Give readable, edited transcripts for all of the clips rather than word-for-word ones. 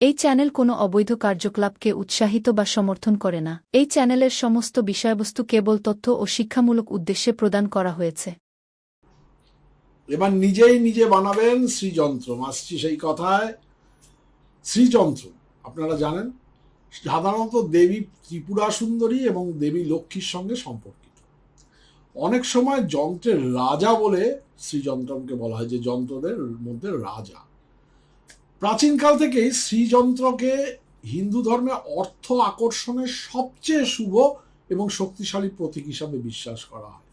এই চ্যানেল কোনো অবৈধ কার্যকলাপকে উৎসাহিত বা সমর্থন করে না। এই চ্যানেলের সমস্ত বিষয়বস্তু কেবল তথ্য ও শিক্ষামূলক উদ্দেশ্যে প্রদান করা হয়েছে। এবার নিজেই নিজে বানাবেন শ্রীযন্ত্র। আসছি সেই কথায়। শ্রীযন্ত্র আপনারা জানেন সাধারণত দেবী ত্রিপুরা সুন্দরী এবং দেবী লক্ষ্মীর সঙ্গে সম্পর্কিত। অনেক সময় যন্ত্রের রাজা বলে শ্রীযন্ত্রকে বলা হয়, যে যন্ত্রদের মধ্যে রাজা। প্রাচীনকাল থেকেই শ্রীযন্ত্রকে হিন্দু ধর্মে অর্থ আকর্ষণের সবচেয়ে শুভ এবং শক্তিশালী প্রতীক হিসাবে বিশ্বাস করা হয়।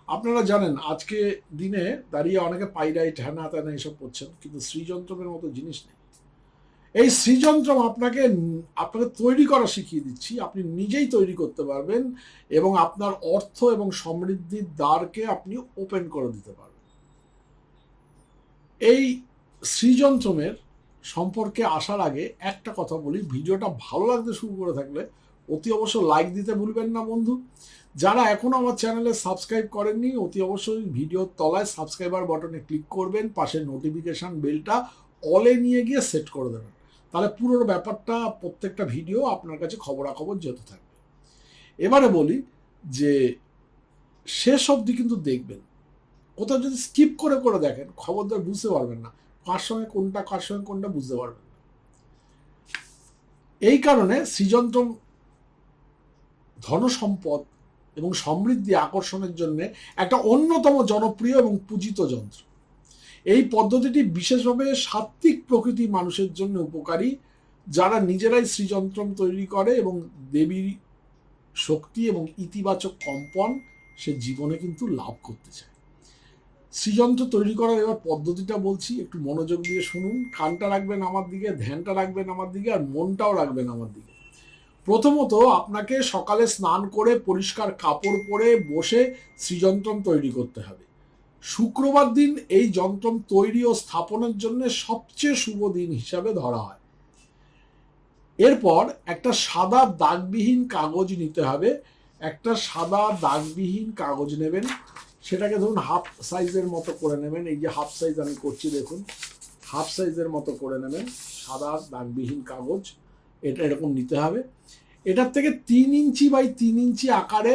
আপনারা জানেন আজকে দিনে দাঁড়িয়ে অনেকে পাইরাইট হ্যানা ত্যানা এসব করছেন, কিন্তু শ্রীযন্ত্রের মতো জিনিস নেই। এই শ্রীযন্ত্র আপনাকে তৈরি করা শিখিয়ে দিচ্ছি। আপনি নিজেই তৈরি করতে পারবেন এবং আপনার অর্থ এবং সমৃদ্ধির দ্বারকে আপনি ওপেন করে দিতে পারবেন। এই শ্রীযন্ত্রের সম্পর্কে আসার আগে একটা কথা বলি, ভিডিওটা ভালো লাগতে শুরু করে থাকলে অতি অবশ্য লাইক দিতে ভুলবেন না বন্ধু। যারা এখনো আমার চ্যানেলে সাবস্ক্রাইব করেননি অতি অবশ্যই ভিডিওর তলায় সাবস্ক্রাইবার বাটনে ক্লিক করবেন, পাশে নোটিফিকেশন বেলটা অলে নিয়ে গিয়ে সেট করে দেবেন। তাহলে পুরো ব্যাপারটা প্রত্যেকটা ভিডিও আপনার কাছে খবরাখবর যেতে থাকবে। এবারে বলি যে শেষ অবধি কিন্তু দেখবেন। কোথাও যদি স্কিপ করে করে দেখেন খবরদার বুঝতে পারবেন না, কার সঙ্গে কোনটা কার সঙ্গে কোনটা বুঝতে পারবেন না। এই কারণে শ্রীযন্ত্র ধনসম্পদ এবং সমৃদ্ধি আকর্ষণের জন্য একটা অন্যতম জনপ্রিয় এবং পূজিত যন্ত্র। এই পদ্ধতিটি বিশেষভাবে সাত্ত্বিক প্রকৃতি মানুষের জন্য উপকারী, যারা নিজেরাই শ্রীযন্ত্র তৈরি করে এবং দেবীর শক্তি এবং ইতিবাচক কম্পন সে জীবনে কিন্তু লাভ করতে চায়। শ্রীযন্ত্র তৈরি করার এবার পদ্ধতিটা বলছি, একটু মনোযোগ দিয়ে শুনুন। কানটা রাখবেন আমার দিকে, ধ্যানটা রাখবেন আমার দিকে, আর মনটাও রাখবেন আমার দিকে। প্রথমত আপনাকে সকালে স্নান করে পরিষ্কার কাপড় পরে বসে শ্রীযন্ত্র তৈরি করতে হবে। শুক্রবার দিন এই যন্ত্র তৈরি ও স্থাপনের জন্য সবচেয়ে শুভ দিন হিসাবে ধরা হয়। এরপর একটা সাদা দাগবিহীন কাগজ নিতে হবে। একটা সাদা দাগবিহীন কাগজ নেবেন, সেটাকে ধরুন হাফ সাইজের মতো করে নেবেন। এই যে হাফ সাইজ আমি করছি দেখুন, হাফ সাইজের মতো করে নেবেন সাদা দাগবিহীন কাগজ। এটা এরকম নিতে হবে। এটার থেকে 3 ইঞ্চি বাই 3 ইঞ্চি আকারে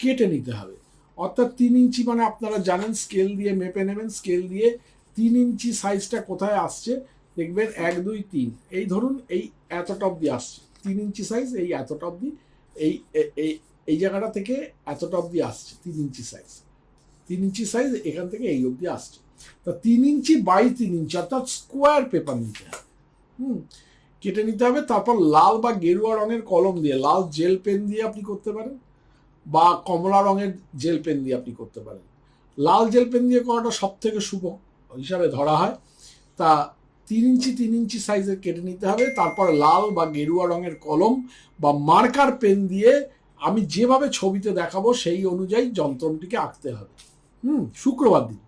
কেটে নিতে হবে। অর্থাৎ 3 ইঞ্চি মানে আপনারা জানেন স্কেল দিয়ে মেপে নেবেন। স্কেল দিয়ে 3 ইঞ্চি সাইজটা কোথায় আসছে দেখবেন, 1 2 3, এই ধরুন এই এতটা অব্দি আসছে 3 ইঞ্চি সাইজ। এই এতটা অব্দি এই এই এই জায়গাটা থেকে এতটা অব্দি আসছে 3 ইঞ্চি সাইজ। 3 ইঞ্চি সাইজ এখান থেকে এই অব্দি আসছে। তা 3 ইঞ্চি বাই 3 ইঞ্চি অর্থাৎ স্কোয়ার পেপার নিতে হবে। কেটে নিতে হবে। তারপর লাল বা গেরুয়া রঙের কলম দিয়ে, লাল জেল পেন দিয়ে আপনি করতে পারেন, বা কমলা রঙের জেল পেন দিয়ে আপনি করতে পারেন। লাল জেল পেন দিয়ে করাটা সব থেকে শুভ হিসাবে ধরা হয়। তা 3 ইঞ্চি 3 ইঞ্চি সাইজের কেটে নিতে হবে। তারপর লাল বা গেরুয়া রঙের কলম বা মার্কার পেন দিয়ে আমি যেভাবে ছবিতে দেখাবো সেই অনুযায়ী যন্ত্রটিকে আঁকতে হবে। শুক্রবার দিন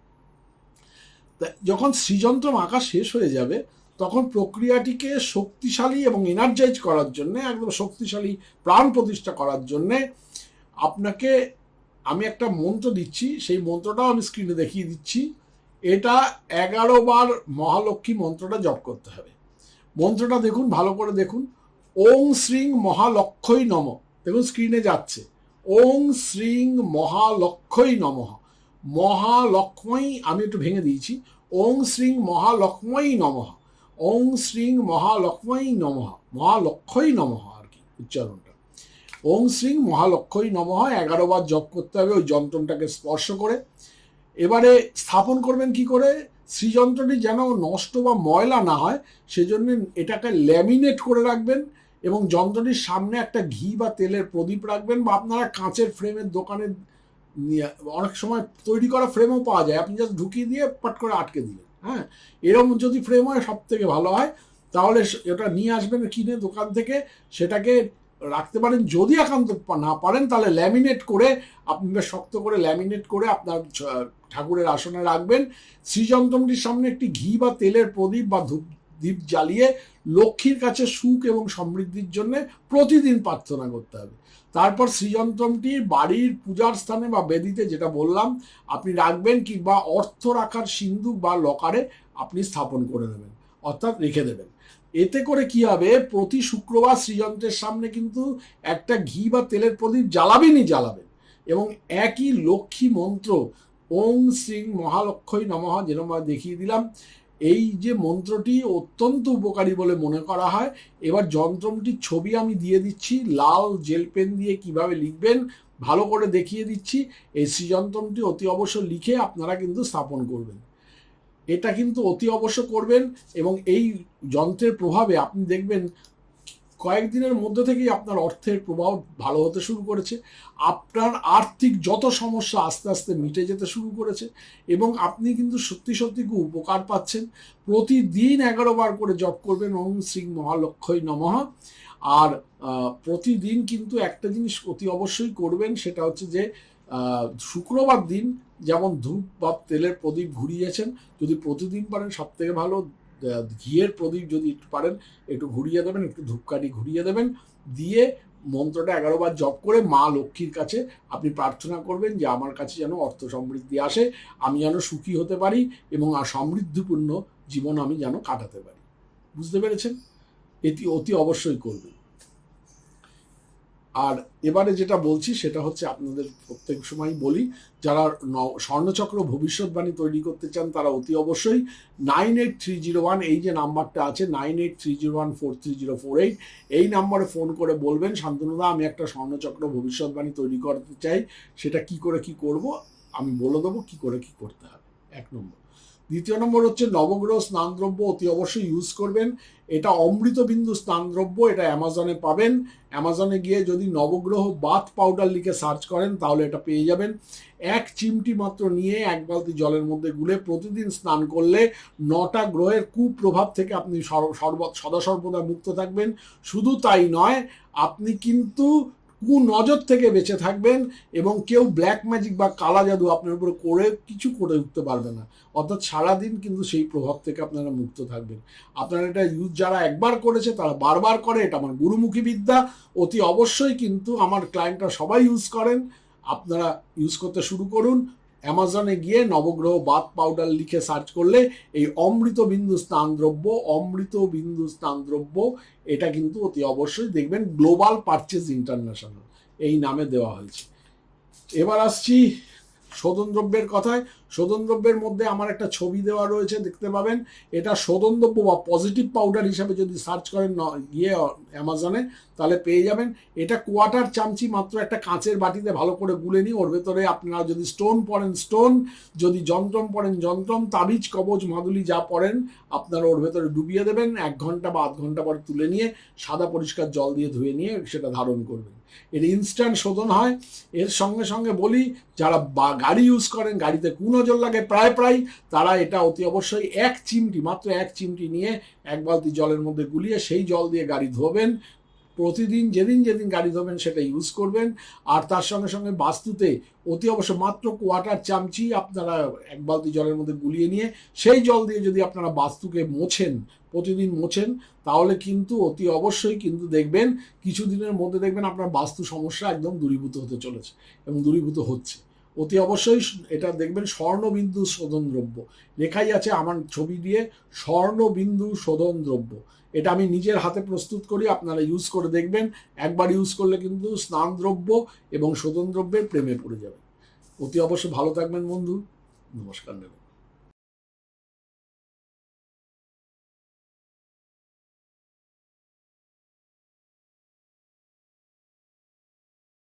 যখন শ্রীযন্ত্র আঁকা শেষ হয়ে যাবে তখন প্রক্রিয়াটিকে শক্তিশালী এবং এনার্জাইজ করার জন্য, একদম শক্তিশালী প্রাণ প্রতিষ্ঠা করার জন্য আপনাকে আমি একটা মন্ত্র দিচ্ছি। সেই মন্ত্রটাও আমি স্ক্রিনে দেখিয়ে দিচ্ছি। এটা 11 বার মহালক্ষ্মী মন্ত্রটা জপ করতে হবে। মন্ত্রটা দেখুন, ভালো করে দেখুন। ওং শ্রীং মহালক্ষ্মী নমঃ। দেখুন স্ক্রিনে যাচ্ছে। ওং শ্রীং মহালক্ষ্মী নমঃ। মহালক্ষ্মী আমি একটু ভেঙে দিয়েছি। ওং শ্রীং মহালক্ষ্মী নমঃ। ওং শ্রীং মহালক্ষ্মী নমঃ। মহালক্ষ্মী নমঃ আর কি উচ্চারণটা। ওং শ্রীং মহালক্ষ্মী নমঃ 11 বার জপ করতে হবে ওই যন্ত্রটাকে স্পর্শ করে। এবারে স্থাপন করবেন কি করে? শ্রীযন্ত্রটি যেন নষ্ট বা ময়লা না হয় সেজন্য এটাকে ল্যামিনেট করে রাখবেন এবং যন্ত্রটির সামনে একটা ঘি বা তেলের প্রদীপ রাখবেন, বা আপনারা কাঁচের ফ্রেমের দোকানে অনেক সময় তৈরি করা ফ্রেমও পাওয়া যায়, আপনি জাস্ট ঢুকিয়ে দিয়ে পাট করে আটকে দিলেন। এরকম যদি ফ্রেম হয় সব থেকে ভালো হয়। তাহলে এটা নিয়ে আসবেন কিনে দোকান থেকে, সেটাকে রাখতে পারেন। যদি একান্ত না পারেন তাহলে ল্যামিনেট করে, আপনি শক্ত করে ল্যামিনেট করে আপনার ঠাকুরের আসনে রাখবেন। শ্রীযন্ত্রটির সামনে একটি ঘি বা তেলের প্রদীপ বা দ্বীপ জ্বালিয়ে লক্ষ্মীর কাছে সুখ এবং সমৃদ্ধির জন্য প্রতিদিন প্রার্থনা করতে হবে। তারপর শ্রীযন্ত্রটি বাড়ির পূজার স্থানে বা বেদিতে, যেটা বললাম, আপনি রাখবেন, কিংবা অর্থ রাখার সিন্ধুক বা লকারে আপনি স্থাপন করে নেবেন। অর্থাৎ রেখে দেবেন। এতে করে কি হবে, প্রতি শুক্রবার শ্রীযন্ত্রের সামনে কিন্তু একটা ঘি বা তেলের প্রদীপ জ্বালাবেনই জ্বালাবেন, এবং একই লক্ষ্মী মন্ত্র ওং শ্রী মহালক্ষ্মী নমঃ যেরকম দেখিয়ে দিলাম, এই যে মন্ত্রটি অত্যন্ত উপকারী বলে মনে করা হয়। এবার যন্ত্রটির ছবি আমি দিয়ে দিচ্ছি, লাল জেল পেন দিয়ে কিভাবে লিখবেন ভালো করে দেখিয়ে দিচ্ছি। এই শ্রীযন্ত্রটি অতি অবশ্য লিখে আপনারা কিন্তু স্থাপন করবেন, এটা কিন্তু অতি অবশ্য করবেন। এবং এই যন্ত্রের প্রভাবে আপনি দেখবেন কয়েকদিনের মধ্যে থেকেই আপনার অর্থের প্রবাহ ভালো হতে শুরু করেছে, আপনার আর্থিক যত সমস্যা আস্তে আস্তে মিটে যেতে শুরু করেছে, এবং আপনি কিন্তু সত্যি সত্যি খুব উপকার পাচ্ছেন। প্রতিদিন 11 বার করে জপ করবেন ওম শ্রী মহালক্ষ্মী নমঃ। আর প্রতিদিন কিন্তু একটা জিনিস অতি অবশ্যই করবেন, সেটা হচ্ছে যে শুক্রবার দিন যেমন ধূপ বা তেলের প্রদীপ ঘুরিয়েছেন, যদি প্রতিদিন পারেন সব থেকে ভালো, ঘিয়ের প্রদীপ যদি একটু পারেন একটু ঘুরিয়ে দেবেন, একটু ধূপকাঠি ঘুরিয়ে দেবেন, দিয়ে মন্ত্রটা 11 বার জপ করে মা লক্ষ্মীর কাছে আপনি প্রার্থনা করবেন যে আমার কাছে যেন অর্থ সমৃদ্ধি আসে, আমি যেন সুখী হতে পারি, এবং আর সমৃদ্ধিপূর্ণ জীবন আমি যেন কাটাতে পারি। বুঝতে পেরেছেন? এটি অতি অবশ্যই করবেন। আর এবারে যেটা বলছি সেটা হচ্ছে, আপনাদের প্রত্যেক সময় বলি, যারা স্বর্ণচক্র ভবিষ্যৎবাণী তৈরি করতে চান তারা অতি অবশ্যই 9830 এই যে নাম্বারটা আছে 9830143048 এই নাম্বারে ফোন করে বলবেন শান্তনুদা আমি একটা স্বর্ণচক্র ভবিষ্যৎবাণী তৈরি করতে চাই, সেটা কি করে কি করব আমি বলে দেবো কি করে কি করতে হবে, 1 নম্বর। দ্বিতীয় নম্বর হচ্ছে নবগ্রহ স্নানদ্রব্য অতি অবশ্যই ইউজ করবেন। এটা অমৃতবিন্দু স্নানদ্রব্য, এটা অ্যামাজনে পাবেন। অ্যামাজনে গিয়ে যদি নবগ্রহ বাথ পাউডার লিখে সার্চ করেন তাহলে এটা পেয়ে যাবেন। 1 চিমটি মাত্র নিয়ে 1 বালতি জলের মধ্যে গুলে প্রতিদিন স্নান করলে 9টা গ্রহের কুপ্রভাব থেকে আপনি সদা সর্বদা মুক্ত থাকবেন। শুধু তাই নয়, আপনি কিন্তু কুনজর থেকে বেঁচে থাকবেন, এবং কেউ ব্ল্যাক ম্যাজিক বা কালা জাদু আপনার উপরে করে কিছু করে উঠতে পারবে না। অর্থাৎ সারাদিন কিন্তু সেই প্রভাব থেকে আপনারা মুক্ত থাকবেন। আপনারা এটা ইউজ যারা একবার করেছে তারা বারবার করে, এটা আমার গুরুমুখী বিদ্যা। অতি অবশ্যই কিন্তু আমার ক্লায়েন্টরা সবাই ইউজ করেন, আপনারা ইউজ করতে শুরু করুন। অ্যামাজনে গিয়ে নবগ্রহ বাথ পাউডার লিখে সার্চ করলে এই অমৃতবিন্দু স্নানদ্রব্য এটা কিন্তু অতি অবশ্যই দেখবেন গ্লোবাল পারচেজ ইন্টারন্যাশনাল এই নামে দেওয়া হয়েছে। এবার আসছি শোধন দ্রব্যের কথায়। শোধন দ্রব্যের মধ্যে আমার একটা ছবি দেওয়া রয়েছে, দেখতে পাবেন। এটা শোধন দ্রব্য বা পজিটিভ পাউডার হিসাবে যদি সার্চ করেন গিয়ে অ্যামাজনে তাহলে পেয়ে যাবেন। এটা 1/4 চামচি মাত্র একটা কাঁচের বাটিতে ভালো করে গুলে নিই। ওর ভেতরে আপনারা যদি স্টোন পড়েন স্টোন, যদি যন্ত্রম পড়েন যন্ত্রম, তাবিজ কবচ মাদুলি যা পড়েন আপনারা ওর ভেতরে ডুবিয়ে দেবেন। 1 ঘন্টা বা আধ ঘন্টা পরে তুলে নিয়ে সাদা পরিষ্কার জল দিয়ে ধুয়ে নিয়ে সেটা ধারণ করবেন। এর ইনস্ট্যান্ট শোধন হয়। এর সঙ্গে সঙ্গে বলি, যারা গাড়ি ইউজ করেন, গাড়িতে কুনজর লাগে প্রায় তারা এটা অতি অবশ্যই 1 চিমটি মাত্র 1 চিমটি নিয়ে 1 বালতি জলের মধ্যে গুলিয়ে সেই জল দিয়ে গাড়ি ধোবেন। প্রতিদিন যেদিন গাড়ি ধোবেন সেটা ইউজ করবেন। আর তার সঙ্গে সঙ্গে বাস্তুতে অতি অবশ্য মাত্র 1/4 চামচি আপনারা 1 বালতি জলের মধ্যে গুলিয়ে নিয়ে সেই জল দিয়ে যদি আপনারা বাস্তুকে প্রতিদিন মোছেন তাহলে কিন্তু অতি অবশ্যই কিন্তু দেখবেন কিছুদিনের মধ্যে দেখবেন আপনার বাস্তু সমস্যা একদম দূরীভূত হতে চলেছে এবং দূরীভূত হচ্ছে। অতি অবশ্যই এটা দেখবেন স্বর্ণবিন্দু শোধন দ্রব্য লেখাই আছে আমার ছবি দিয়ে, স্বর্ণবিন্দু শোধন দ্রব্য। এটা আমি নিজের হাতে প্রস্তুত করি, আপনারা ইউজ করে দেখবেন। একবার ইউজ করলে কিন্তু স্নান দ্রব্য এবং শোধন দ্রব্যের প্রেমে পড়ে যাবেন। অতি অবশ্যই ভালো থাকবেন বন্ধু। নমস্কার নেবেন।